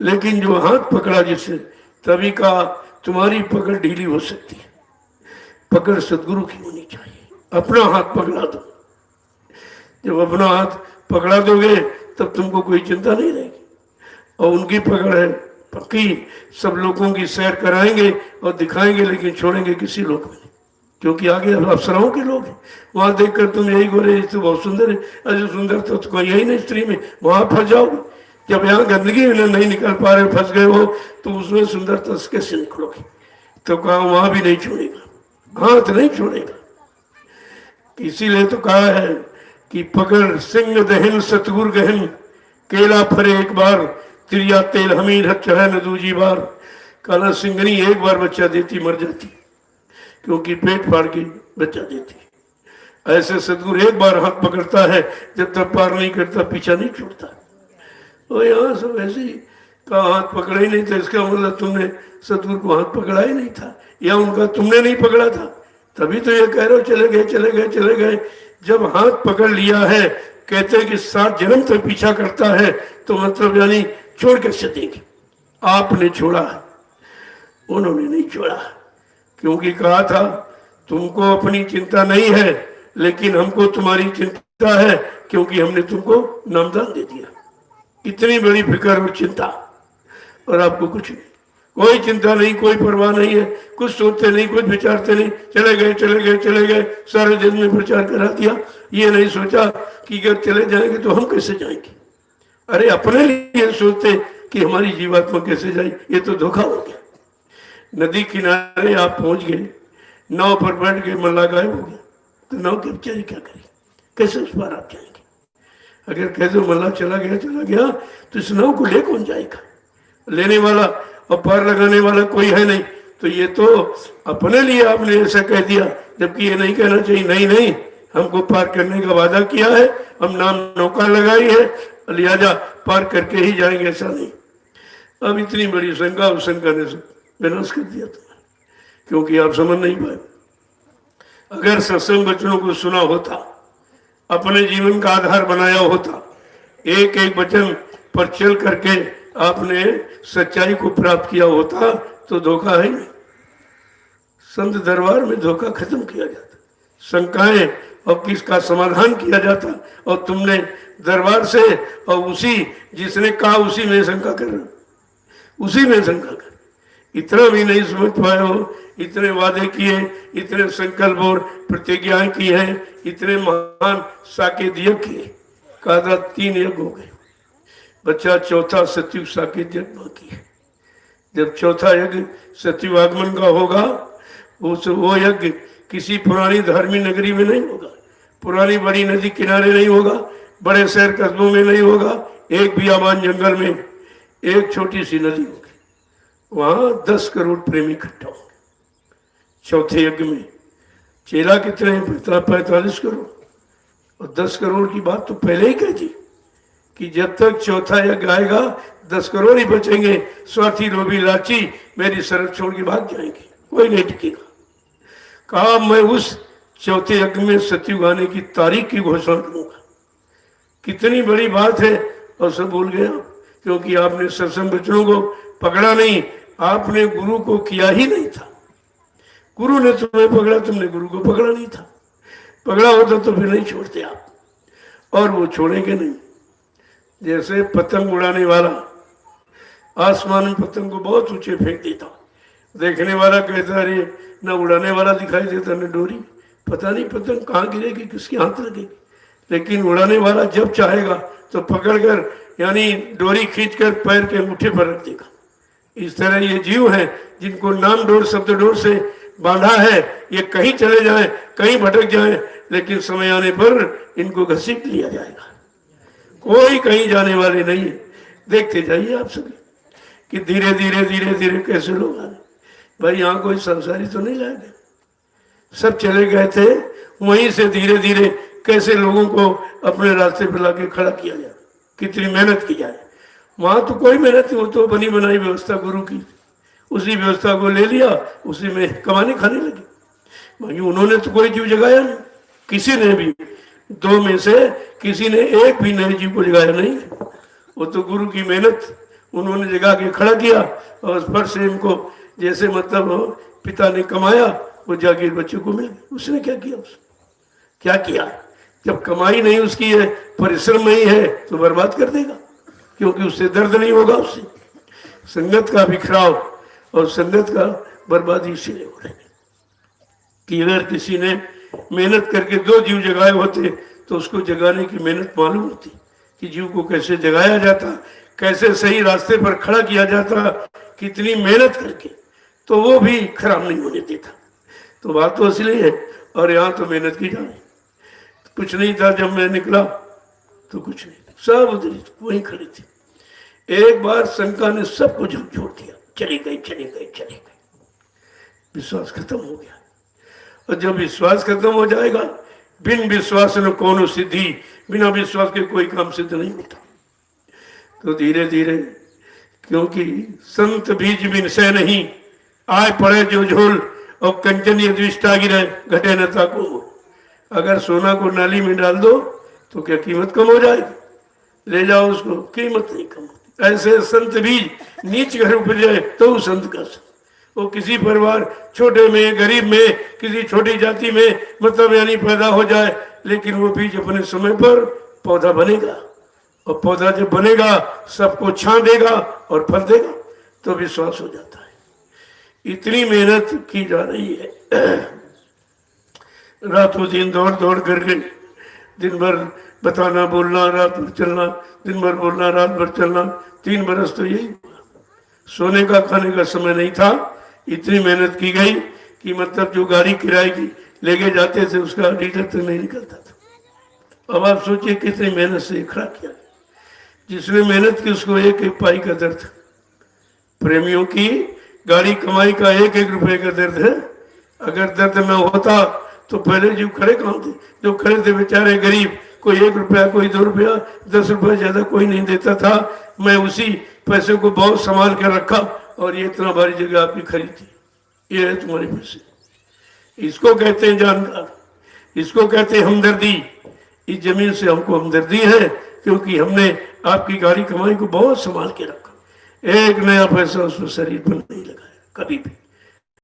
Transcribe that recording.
लेकिन जो हाथ पकड़ा जिससे, तभी कहा तुम्हारी पकड़ ढीली हो सकती है, पकड़ सदगुरु की होनी चाहिए। अपना हाथ पकड़ा दो। जब अपना हाथ पकड़ा दोगे तब तुमको कोई चिंता नहीं रहेगी। और उनकी पकड़ है पक्की, सब लोगों की सैर कराएंगे और दिखाएंगे, लेकिन छोड़ेंगे किसी लोग में नहीं, क्योंकि आगे अप्सराओं के लोग हैं। वहां देखकर तुम यही बोले तो बहुत सुंदर है, ऐसे सुंदर तो कोई यही नहीं स्त्री में, वहां फंस जाओगे। जब यहाँ गंदगी नहीं निकल पा रहे, फंस गए हो, तो उसमें सुंदरता कैसे निकलोगे? तो कहा वहां भी नहीं छोड़ेगा, हाथ नहीं छोड़ेगा। इसीलिए तो कहा है कि पकड़ सिंह दहन सतगुर गहन, केला फरे एक बार, तिरिया तेल हमीर चढ़े न दूजी बार। काला सिंगनी एक बार बच्चा देती मर जाती, क्योंकि पेट फाड़ के बच्चा देती। ऐसे सतगुरु एक बार हाथ पकड़ता है, जब तक पार नहीं करता पीछा नहीं छूटता। और यहाँ सब ऐसे ही का हाथ पकड़ा ही नहीं था, इसका मतलब तुमने सतगुरु को हाथ पकड़ा ही नहीं था, या उनका तुमने नहीं पकड़ा था, तभी तो ये कह रहे हो चले गए चले गए चले गए। जब हाथ पकड़ लिया है, कहते हैं कि 7 जन्म तक पीछा करता है, तो मतलब यानी छोड़ कैसे देंगे? आपने छोड़ा है, उन्होंने नहीं छोड़ा, क्योंकि कहा था तुमको अपनी चिंता नहीं है, लेकिन हमको तुम्हारी चिंता है, क्योंकि हमने तुमको नामदान दे दिया। इतनी बड़ी फिक्र और चिंता, और आपको कुछ नहीं, कोई चिंता नहीं, कोई परवाह नहीं है, कुछ सोचते नहीं, कुछ विचारते नहीं, चले गए चले गए चले गए, सारे देश में प्रचार करा दिया। ये नहीं सोचा कि अगर चले जाएंगे तो हम कैसे जाएंगे। अरे अपने लिए सोचते कि हमारी जीवात्मा कैसे जाए, ये तो धोखा हो गया। नदी किनारे आप पहुंच गए, नाव पर बैठ गए, मल्ला गायब हो गया, तो नाव की बेचारी क्या करेगी, कैसे उस पार आप जाएंगे? अगर कह दो मल्ला चला गया, तो इस नाव को ले कौन जाएगा? लेने वाला और पार लगाने वाला कोई है नहीं। तो ये तो अपने लिए आपने ऐसा कह दिया, जबकि ये नहीं कहना चाहिए। नहीं नहीं, हमको पार करने का वादा किया है, हम नाम नौका लगाई है, लिहाजा पार करके ही जाएंगे, ऐसा नहीं। अब इतनी बड़ी शंका, उस शंका ने विनाश कर दिया तुम्हारा, क्योंकि आप समझ नहीं पाए। अगर सत्संग वचनों को सुना होता, अपने जीवन का आधार बनाया होता, एक एक वचन पर चल करके आपने सच्चाई को प्राप्त किया होता, तो धोखा है नहीं। संत दरबार में धोखा खत्म किया जाता, शंकाएं और किसका समाधान किया जाता, और तुमने दरबार से और उसी जिसने कहा उसी में शंका कर रहे, उसी में शंका कर। इतना भी नहीं समझ पाए हो, इतने वादे किए, इतने संकल्प और प्रतिज्ञाएं की हैं, इतने महान साकेत यज्ञ किए, कहा 3 यज्ञ हो गए, बच्चा चौथा सत्युग साकेत यज्ञ बाकी है। जब चौथा यज्ञ सत्युग आगमन का होगा, वो यज्ञ किसी पुरानी धार्मिक नगरी में नहीं होगा, पुरानी बड़ी नदी किनारे नहीं होगा, बड़े शहर कस्बों में नहीं होगा, एक बियाबान जंगल में एक छोटी सी नदी होगी, वहां 10 करोड़ प्रेमी इकट्ठा होंगे। चौथे यज्ञ में चेला कितने हैं? 45 करोड़। और 10 करोड़ की बात तो पहले ही कह दी कि जब तक चौथा यज्ञ आएगा 10 करोड़ ही बचेंगे, स्वार्थी लोभी लाची मेरी शरत छोड़ के भाग जाएंगे, कोई नहीं टिकेगा। कहा मैं उस चौथे यज्ञ में सत्युग आने की तारीख की घोषणा करूंगा। कितनी बड़ी बात है, और सब भूल गए आप, क्योंकि आपने सत्संग वचनों को पकड़ा नहीं, आपने गुरु को किया ही नहीं था। गुरु ने तुम्हें पकड़ा, तुमने गुरु को पकड़ा नहीं था। पकड़ा होता तो फिर नहीं छोड़ते आप, और वो छोड़ेंगे नहीं। जैसे पतंग उड़ाने वाला आसमान में पतंग को बहुत ऊंचे फेंक देता, देखने वाला कहता अरे न उड़ाने वाला दिखाई देता न डोरी, पता नहीं पतंग कहाँ गिरेगी, किसके हाथ लगेगी। लेकिन उड़ाने वाला जब चाहेगा तो पकड़कर यानी डोरी खींचकर पैर के अंगूठे पर रख देगा। इस तरह ये जीव हैं जिनको नाम डोर शब्द डोर से बांधा है, ये कहीं चले जाएं, कहीं भटक जाएं, लेकिन समय आने पर इनको घसीट लिया जाएगा। कोई कहीं जाने वाले नहीं है। देखते जाइए आप सभी कि धीरे धीरे धीरे धीरे कैसे लोग आ रहे। भाई यहाँ कोई संसारी तो नहीं लाया गया, सब चले गए थे, वहीं से धीरे धीरे कैसे लोगों को अपने रास्ते पर लाके खड़ा किया जाए, कितनी मेहनत की जाए। वहां तो कोई मेहनत नहीं, वो तो बनी बनाई व्यवस्था गुरु की, उसी व्यवस्था को ले लिया, उसी में कमाने खाने लगे। भाई उन्होंने तो कोई जीव जगाया नहीं, किसी ने भी, 2 में से किसी ने एक भी नए जीव को जगाया नहीं। वो तो गुरु की मेहनत उन्होंने जगा के खड़ा किया और उस पर से इनको जैसे मतलब पिता ने कमाया वो जागीर बच्चों को मिल गई। उसने क्या किया? क्या किया? जब कमाई नहीं उसकी है, परिश्रम नहीं है, तो बर्बाद कर देगा, क्योंकि उससे दर्द नहीं होगा। उससे संगत का बिखराव और संगत का बर्बादी इसीलिए हो रही है कि अगर किसी ने मेहनत करके 2 जीव जगाए होते तो उसको जगाने की मेहनत मालूम होती कि जीव को कैसे जगाया जाता, कैसे सही रास्ते पर खड़ा किया जाता, कितनी मेहनत करके, तो वो भी खराब नहीं होने देता। तो बात तो असली है। और यहाँ तो मेहनत की जाने, कुछ नहीं था जब मैं निकला तो कुछ नहीं, सब उधर वहीं खड़े थे। एक बार शंका ने सबको झकझोर दिया, चली गई चली गई चली गई, विश्वास खत्म हो गया। और जब विश्वास खत्म हो जाएगा, बिन विश्वास न कोनो सिद्धि, बिना विश्वास के कोई काम सिद्ध नहीं होता। तो धीरे धीरे, क्योंकि संत बीज बिन सह नहीं, आए पड़े जो झोल, और कंचन ये दृष्टा गिरे, घटे न ताको। अगर सोना को नाली में डाल दो तो क्या कीमत कम हो जाएगी? ले जाओ उसको, कीमत नहीं कम होती। ऐसे संत बीज नीच घर उपजे तो संत का संत। वो किसी परिवार छोटे में, गरीब में, किसी छोटी जाति में मतलब यानी पैदा हो जाए, लेकिन वो बीज अपने समय पर पौधा बनेगा, और पौधा जब बनेगा सबको छां देगा और फल देगा, तो विश्वास हो जाता है। इतनी मेहनत की जा रही है, रातों दिन दौड़ दौड़ करके, दिन भर बताना बोलना, रात भर चलना, दिन भर बोलना, रात भर चलना। 3 बरस तो यही हुआ। सोने का खाने का समय नहीं था। इतनी मेहनत की गई कि मतलब जो गाड़ी किराए की लेके जाते थे उसका डीजल तक नहीं निकलता था। अब आप सोचिए कितनी मेहनत से खड़ा किया। जिसने मेहनत की उसको एक एक पाई का दर्द। प्रेमियों की गाड़ी कमाई का एक एक रुपए का दर्द है। अगर दर्द न होता तो पहले जो खड़े कहाँ थे? जो खड़े थे बेचारे गरीब, कोई 1 रुपया, कोई 2 रुपया, 10 रुपया, ज्यादा कोई नहीं देता था। मैं उसी पैसे को बहुत संभाल कर रखा और ये इतना भारी जगह आपकी खरीदी, ये है तुम्हारे पैसे। इसको कहते हैं जानकार, इसको कहते हैं हमदर्दी। इस जमीन से हमको हमदर्दी है क्योंकि हमने आपकी गाड़ी कमाई को बहुत संभाल के रखा। एक नया पैसा उसमें शरीर पर नहीं लगाया कभी भी।